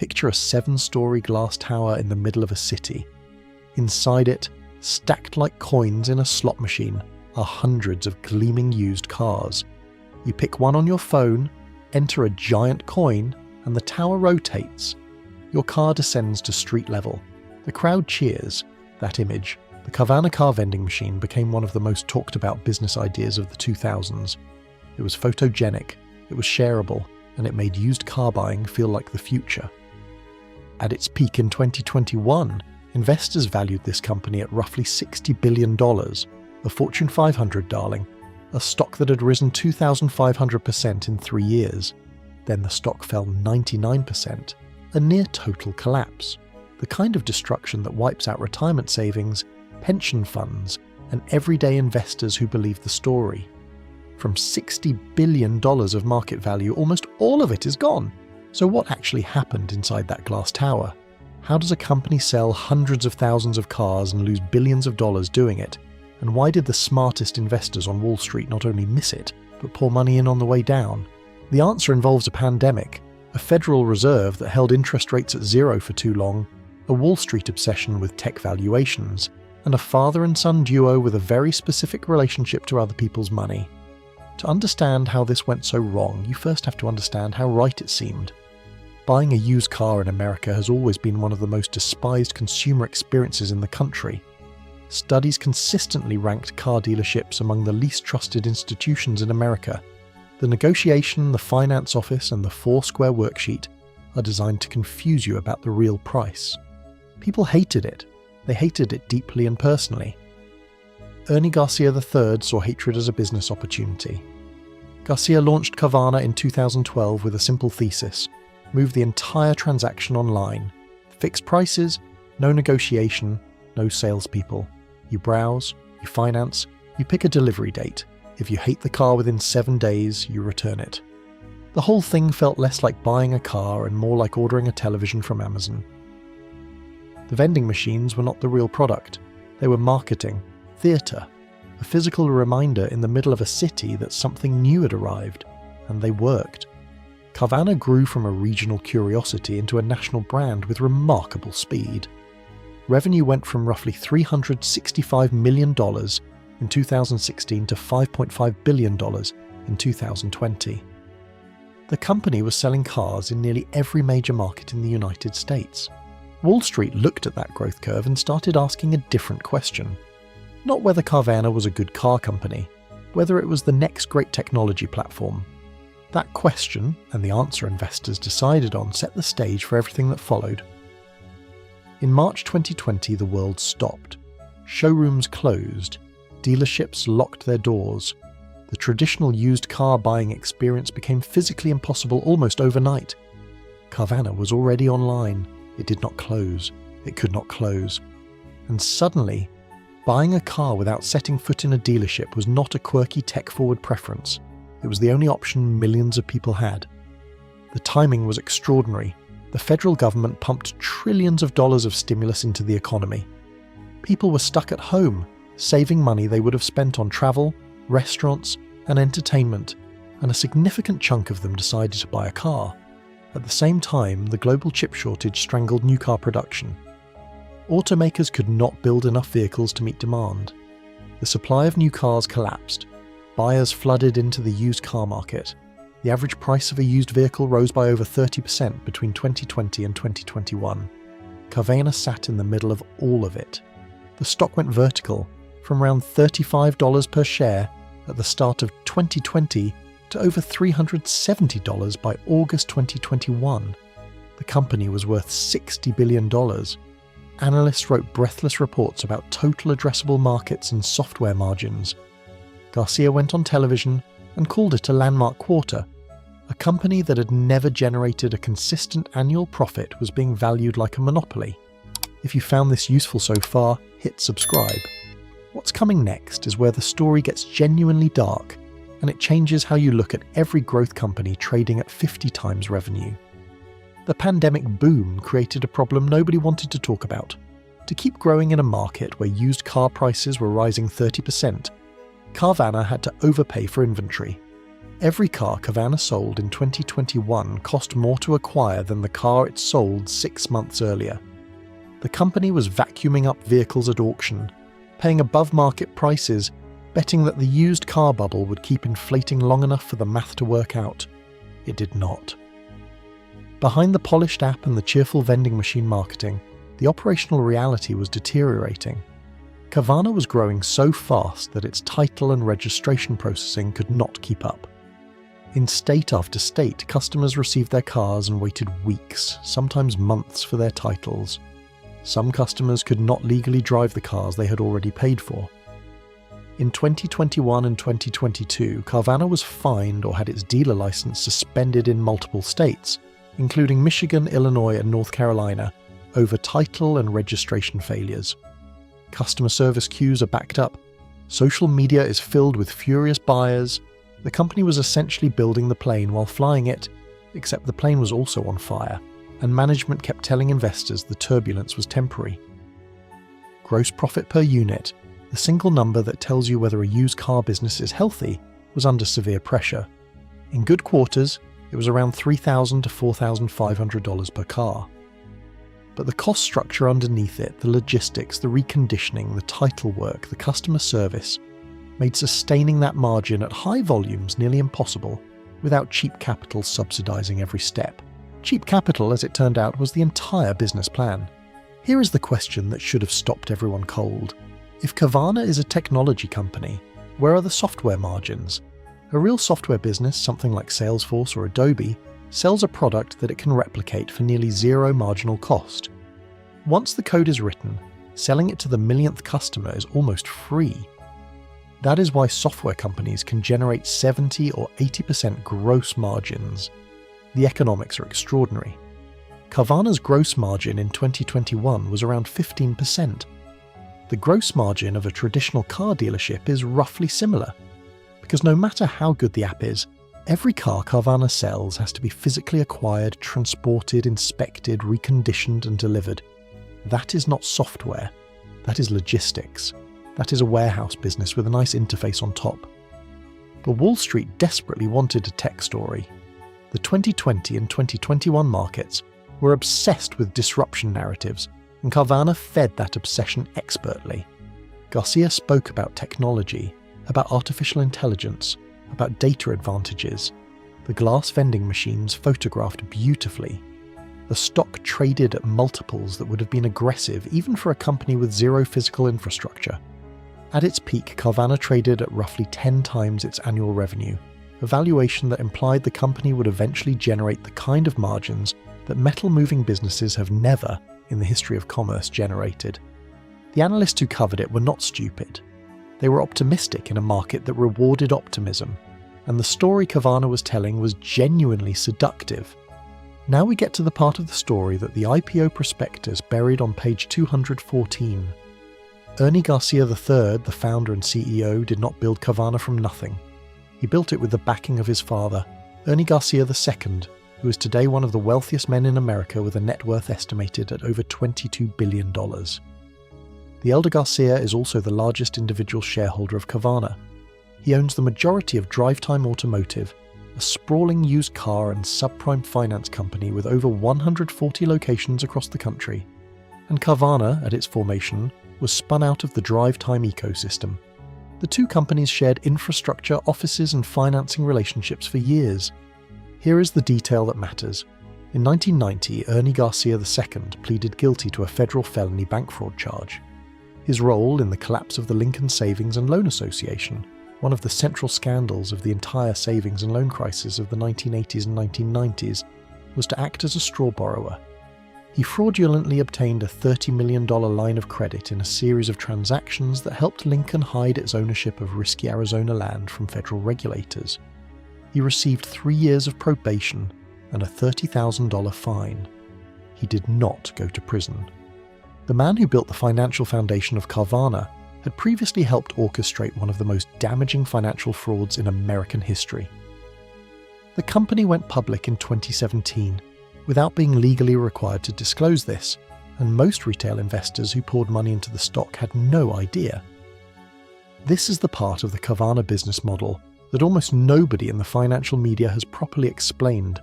Picture a 7-story glass tower in the middle of a city. Inside it, stacked like coins in a slot machine, are hundreds of gleaming used cars. You pick one on your phone, enter a giant coin, and the tower rotates. Your car descends to street level. The crowd cheers. That image, the Carvana car vending machine, became one of the most talked about business ideas of the 2000s. It was photogenic, it was shareable, and it made used car buying feel like the future. At its peak in 2021, investors valued this company at roughly $60 billion, a Fortune 500 darling, a stock that had risen 2,500% in 3 years. Then the stock fell 99%, a near total collapse, the kind of destruction that wipes out retirement savings, pension funds, and everyday investors who believe the story. From $60 billion of market value, almost all of it is gone. So what actually happened inside that glass tower? How does a company sell hundreds of thousands of cars and lose billions of dollars doing it? And why did the smartest investors on Wall Street not only miss it, but pour money in on the way down? The answer involves a pandemic, a Federal Reserve that held interest rates at zero for too long, a Wall Street obsession with tech valuations, and a father and son duo with a very specific relationship to other people's money. To understand how this went so wrong, you first have to understand how right it seemed. Buying a used car in America has always been one of the most despised consumer experiences in the country. Studies consistently ranked car dealerships among the least trusted institutions in America. The negotiation, the finance office, and the Foursquare worksheet are designed to confuse you about the real price. People hated it. They hated it deeply and personally. Ernie Garcia III saw hatred as a business opportunity. Garcia launched Carvana in 2012 with a simple thesis: move the entire transaction online. Fixed prices, no negotiation, no salespeople. You browse, you finance, you pick a delivery date. If you hate the car within 7 days, you return it. The whole thing felt less like buying a car and more like ordering a television from Amazon. The vending machines were not the real product. They were marketing, theatre, a physical reminder in the middle of a city that something new had arrived, and they worked. Carvana grew from a regional curiosity into a national brand with remarkable speed. Revenue went from roughly $365 million in 2016 to $5.5 billion in 2020. The company was selling cars in nearly every major market in the United States. Wall Street looked at that growth curve and started asking a different question. Not whether Carvana was a good car company, whether it was the next great technology platform. That question, and the answer investors decided on, set the stage for everything that followed. In March 2020, the world stopped. Showrooms closed. Dealerships locked their doors. The traditional used car buying experience became physically impossible almost overnight. Carvana was already online. It did not close. It could not close. And suddenly, buying a car without setting foot in a dealership was not a quirky tech-forward preference. It was the only option millions of people had. The timing was extraordinary. The federal government pumped trillions of dollars of stimulus into the economy. People were stuck at home, saving money they would have spent on travel, restaurants, and entertainment, and a significant chunk of them decided to buy a car. At the same time, the global chip shortage strangled new car production. Automakers could not build enough vehicles to meet demand. The supply of new cars collapsed. Buyers flooded into the used car market. The average price of a used vehicle rose by over 30% between 2020 and 2021. Carvana sat in the middle of all of it. The stock went vertical, from around $35 per share at the start of 2020 to over $370 by August 2021. The company was worth $60 billion. Analysts wrote breathless reports about total addressable markets and software margins. Garcia went on television and called it a landmark quarter. A company that had never generated a consistent annual profit was being valued like a monopoly. If you found this useful so far, hit subscribe. What's coming next is where the story gets genuinely dark, and it changes how you look at every growth company trading at 50 times revenue. The pandemic boom created a problem nobody wanted to talk about. To keep growing in a market where used car prices were rising 30%, Carvana had to overpay for inventory. Every car Carvana sold in 2021 cost more to acquire than the car it sold 6 months earlier. The company was vacuuming up vehicles at auction, paying above market prices, betting that the used car bubble would keep inflating long enough for the math to work out. It did not. Behind the polished app and the cheerful vending machine marketing, the operational reality was deteriorating. Carvana was growing so fast that its title and registration processing could not keep up. In state after state, customers received their cars and waited weeks, sometimes months, for their titles. Some customers could not legally drive the cars they had already paid for. In 2021 and 2022, Carvana was fined or had its dealer license suspended in multiple states, including Michigan, Illinois, and North Carolina, over title and registration failures. Customer service queues are backed up. Social media is filled with furious buyers. The company was essentially building the plane while flying it, except the plane was also on fire, and management kept telling investors the turbulence was temporary. Gross profit per unit, the single number that tells you whether a used car business is healthy, was under severe pressure. In good quarters, it was around $3,000 to $4,500 per car. But the cost structure underneath it, the logistics, the reconditioning, the title work, the customer service, made sustaining that margin at high volumes nearly impossible without cheap capital subsidizing every step. Cheap capital, as it turned out, was the entire business plan. Here is the question that should have stopped everyone cold. If Carvana is a technology company, where are the software margins? A real software business, something like Salesforce or Adobe, sells a product that it can replicate for nearly zero marginal cost. Once the code is written, selling it to the millionth customer is almost free. That is why software companies can generate 70 or 80% gross margins. The economics are extraordinary. Carvana's gross margin in 2021 was around 15%. The gross margin of a traditional car dealership is roughly similar, because no matter how good the app is, every car Carvana sells has to be physically acquired, transported, inspected, reconditioned, and delivered. That is not software. That is logistics. That is a warehouse business with a nice interface on top. But Wall Street desperately wanted a tech story. The 2020 and 2021 markets were obsessed with disruption narratives, and Carvana fed that obsession expertly. Garcia spoke about technology, about artificial intelligence, about data advantages. The glass vending machines photographed beautifully. The stock traded at multiples that would have been aggressive even for a company with zero physical infrastructure. At its peak, Carvana traded at roughly 10 times its annual revenue, a valuation that implied the company would eventually generate the kind of margins that metal-moving businesses have never, in the history of commerce, generated. The analysts who covered it were not stupid. They were optimistic in a market that rewarded optimism, and the story Carvana was telling was genuinely seductive. Now we get to the part of the story that the IPO prospectus buried on page 214. Ernie Garcia III, the founder and CEO, did not build Carvana from nothing. He built it with the backing of his father, Ernie Garcia II, who is today one of the wealthiest men in America with a net worth estimated at over $22 billion. The elder Garcia is also the largest individual shareholder of Carvana. He owns the majority of DriveTime Automotive, a sprawling used car and subprime finance company with over 140 locations across the country. And Carvana, at its formation, was spun out of the DriveTime ecosystem. The two companies shared infrastructure, offices, and financing relationships for years. Here is the detail that matters. In 1990, Ernie Garcia II pleaded guilty to a federal felony bank fraud charge. His role in the collapse of the Lincoln Savings and Loan Association, one of the central scandals of the entire savings and loan crisis of the 1980s and 1990s, was to act as a straw borrower. He fraudulently obtained a $30 million line of credit in a series of transactions that helped Lincoln hide its ownership of risky Arizona land from federal regulators. He received 3 years of probation and a $30,000 fine. He did not go to prison. The man who built the financial foundation of Carvana had previously helped orchestrate one of the most damaging financial frauds in American history. The company went public in 2017, without being legally required to disclose this, and most retail investors who poured money into the stock had no idea. This is the part of the Carvana business model that almost nobody in the financial media has properly explained.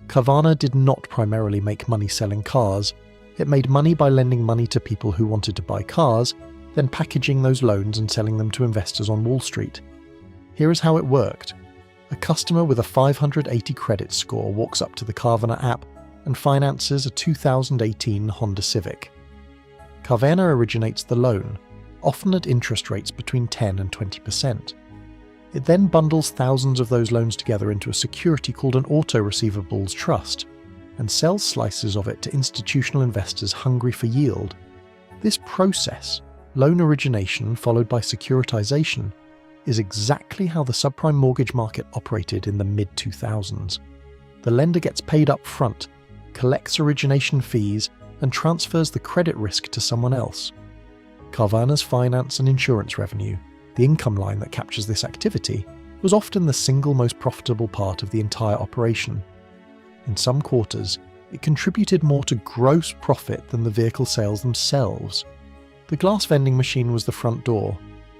Carvana did not primarily make money selling cars. It made money by lending money to people who wanted to buy cars, then packaging those loans and selling them to investors on Wall Street. Here is how it worked. A customer with a 580 credit score walks up to the Carvana app and finances a 2018 Honda Civic. Carvana originates the loan, often at interest rates between 10 and 20%. It then bundles thousands of those loans together into a security called an auto receivables trust, and sells slices of it to institutional investors hungry for yield. This process, loan origination followed by securitization, is exactly how the subprime mortgage market operated in the mid-2000s. The lender gets paid up front, collects origination fees, and transfers the credit risk to someone else. Carvana's finance and insurance revenue, the income line that captures this activity, was often the single most profitable part of the entire operation. In some quarters, it contributed more to gross profit than the vehicle sales themselves. The glass vending machine was the front door.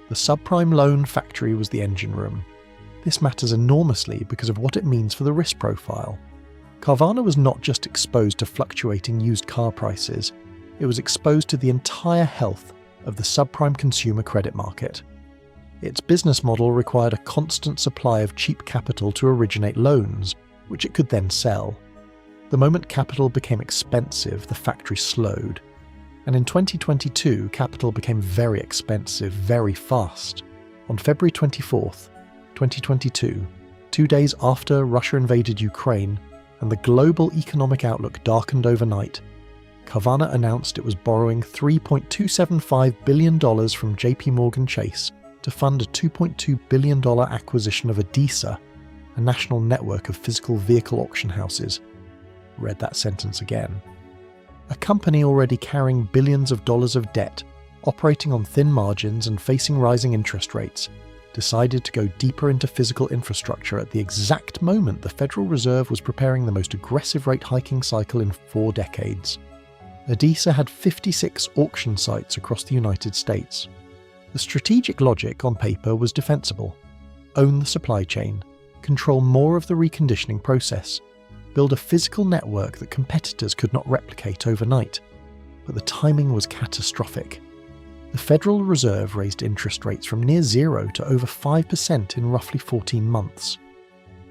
The subprime loan factory was the engine room. This matters enormously because of what it means for the risk profile. Carvana was not just exposed to fluctuating used car prices, it was exposed to the entire health of the subprime consumer credit market. Its business model required a constant supply of cheap capital to originate loans, which it could then sell. The moment capital became expensive, the factory slowed. And in 2022, capital became very expensive very fast. On February 24th, 2022, 2 days after Russia invaded Ukraine and the global economic outlook darkened overnight, Carvana announced it was borrowing $3.275 billion from JP Morgan Chase to fund a $2.2 billion acquisition of Adisa, a national network of physical vehicle auction houses. Read that sentence again. A company already carrying billions of dollars of debt, operating on thin margins and facing rising interest rates, decided to go deeper into physical infrastructure at the exact moment the Federal Reserve was preparing the most aggressive rate hiking cycle in 4 decades. Adisa had 56 auction sites across the United States. The strategic logic on paper was defensible. Own the supply chain, control more of the reconditioning process, build a physical network that competitors could not replicate overnight. But the timing was catastrophic. The Federal Reserve raised interest rates from near zero to over 5% in roughly 14 months.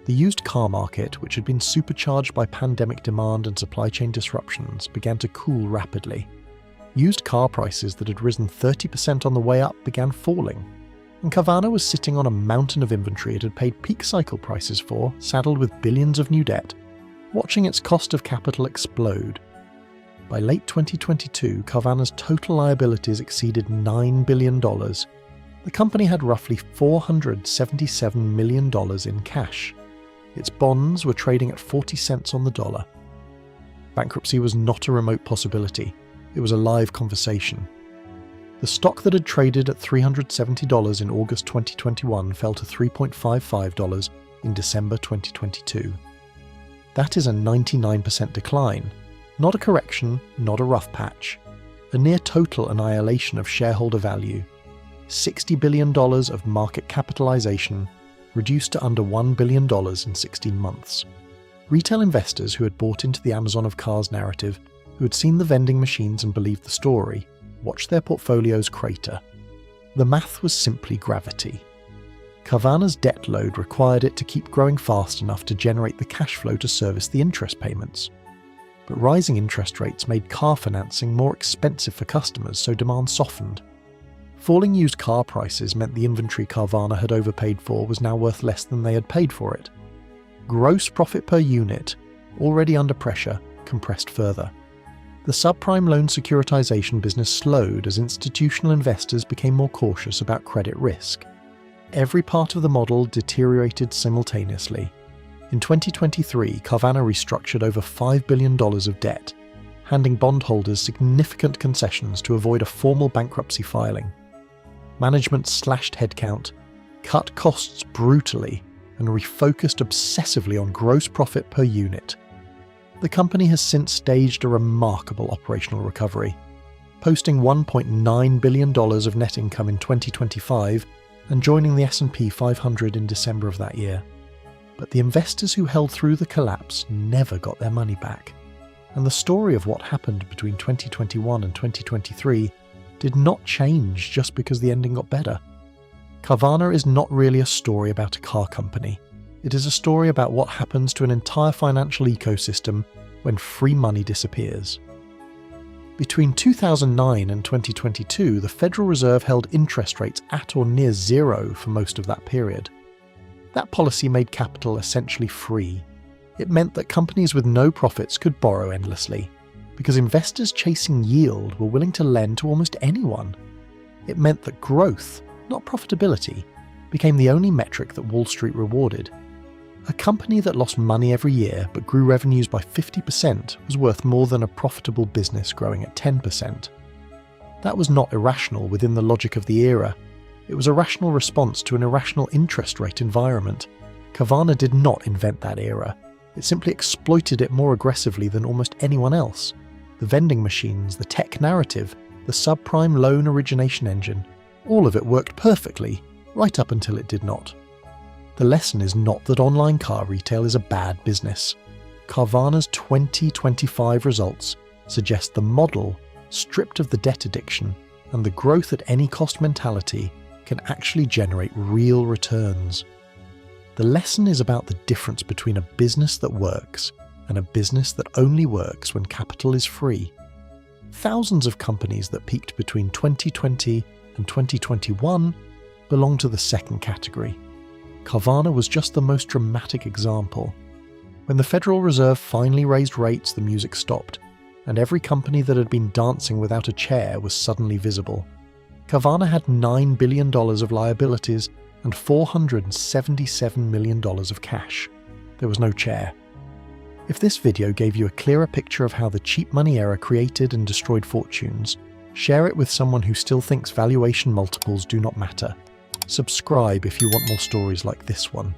The used car market, which had been supercharged by pandemic demand and supply chain disruptions, began to cool rapidly. Used car prices that had risen 30% on the way up began falling, and Carvana was sitting on a mountain of inventory it had paid peak cycle prices for, saddled with billions of new debt, watching its cost of capital explode. By late 2022, Carvana's total liabilities exceeded $9 billion. The company had roughly $477 million in cash. Its bonds were trading at 40 cents on the dollar. Bankruptcy was not a remote possibility. It was a live conversation. The stock that had traded at $370 in August 2021 fell to $3.55 in December 2022. That is a 99% decline. Not a correction, not a rough patch. A near total annihilation of shareholder value. $60 billion of market capitalization reduced to under $1 billion in 16 months. Retail investors who had bought into the Amazon of cars narrative, who had seen the vending machines and believed the story, watched their portfolios crater. The math was simply gravity. Carvana's debt load required it to keep growing fast enough to generate the cash flow to service the interest payments. But rising interest rates made car financing more expensive for customers, so demand softened. Falling used car prices meant the inventory Carvana had overpaid for was now worth less than they had paid for it. Gross profit per unit, already under pressure, compressed further. The subprime loan securitization business slowed as institutional investors became more cautious about credit risk. Every part of the model deteriorated simultaneously. In 2023, Carvana restructured over $5 billion of debt, handing bondholders significant concessions to avoid a formal bankruptcy filing. Management slashed headcount, cut costs brutally, and refocused obsessively on gross profit per unit. The company has since staged a remarkable operational recovery, posting $1.9 billion of net income in 2025 and joining the S&P 500 in December of that year. But the investors who held through the collapse never got their money back. And the story of what happened between 2021 and 2023 did not change just because the ending got better. Carvana is not really a story about a car company. It is a story about what happens to an entire financial ecosystem when free money disappears. Between 2009 and 2022, the Federal Reserve held interest rates at or near zero for most of that period. That policy made capital essentially free. It meant that companies with no profits could borrow endlessly, because investors chasing yield were willing to lend to almost anyone. It meant that growth, not profitability, became the only metric that Wall Street rewarded. A company that lost money every year but grew revenues by 50% was worth more than a profitable business growing at 10%. That was not irrational within the logic of the era. It was a rational response to an irrational interest rate environment. Carvana did not invent that era. It simply exploited it more aggressively than almost anyone else. The vending machines, the tech narrative, the subprime loan origination engine, all of it worked perfectly, right up until it did not. The lesson is not that online car retail is a bad business. Carvana's 2025 results suggest the model, stripped of the debt addiction and the growth at any cost mentality, can actually generate real returns. The lesson is about the difference between a business that works and a business that only works when capital is free. Thousands of companies that peaked between 2020 and 2021 belong to the second category. Carvana was just the most dramatic example. When the Federal Reserve finally raised rates, the music stopped, and every company that had been dancing without a chair was suddenly visible. Carvana had $9 billion of liabilities and $477 million of cash. There was no chair. If this video gave you a clearer picture of how the cheap money era created and destroyed fortunes, share it with someone who still thinks valuation multiples do not matter. Subscribe if you want more stories like this one.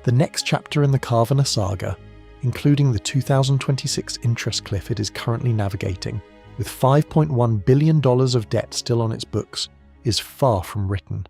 The next chapter in the Carvana saga, including the 2026 interest cliff it is currently navigating, with $5.1 billion of debt still on its books, is far from written.